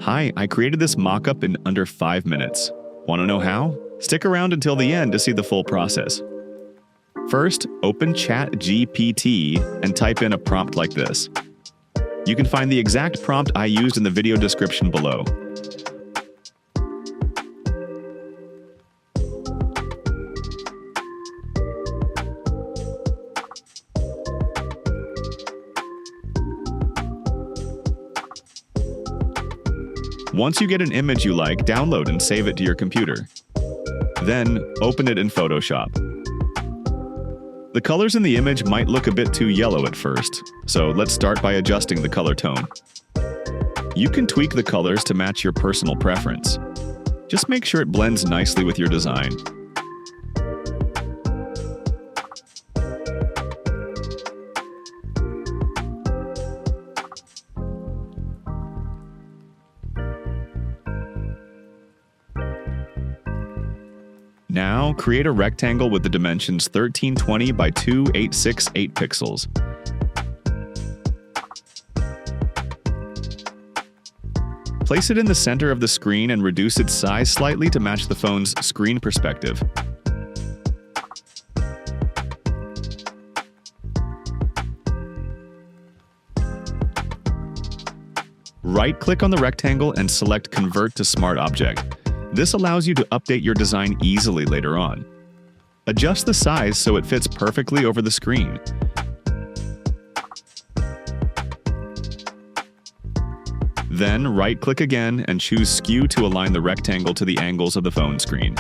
Hi, I created this mockup in under 5 minutes. Want to know how? Stick around until the end to see the full process. First, open ChatGPT and type in a prompt like this. You can find the exact prompt I used in the video description below. Once you get an image you like, download and save it to your computer. Then, open it in Photoshop. The colors in the image might look a bit too yellow at first, so let's start by adjusting the color tone. You can tweak the colors to match your personal preference. Just make sure it blends nicely with your design. Now, create a rectangle with the dimensions 1320 by 2868 pixels. Place it in the center of the screen and reduce its size slightly to match the phone's screen perspective. Right-click on the rectangle and select Convert to Smart Object. This allows you to update your design easily later on. Adjust the size so it fits perfectly over the screen. Then right-click again and choose Skew to align the rectangle to the angles of the phone screen.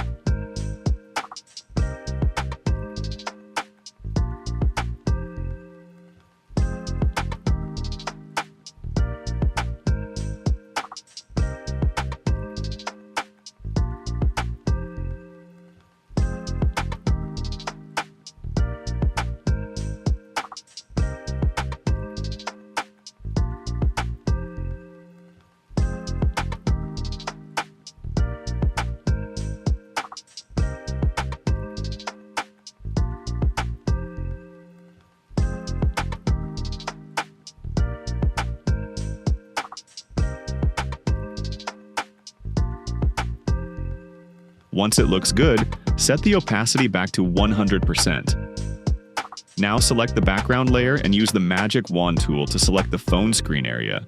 Once it looks good, set the opacity back to 100%. Now select the background layer and use the magic wand tool to select the phone screen area.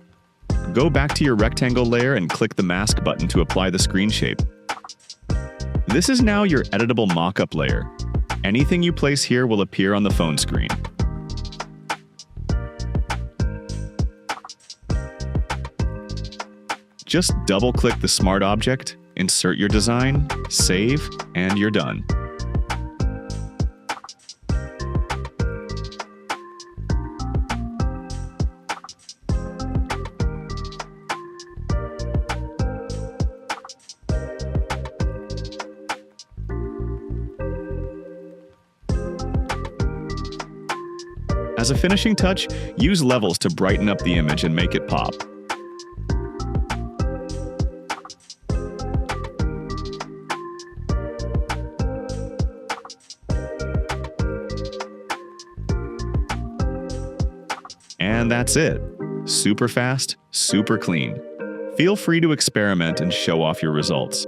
Go back to your rectangle layer and click the mask button to apply the screen shape. This is now your editable mockup layer. Anything you place here will appear on the phone screen. Just double-click the smart object, insert your design, save, and you're done. As a finishing touch, use levels to brighten up the image and make it pop. And that's it. Super fast, super clean. Feel free to experiment and show off your results.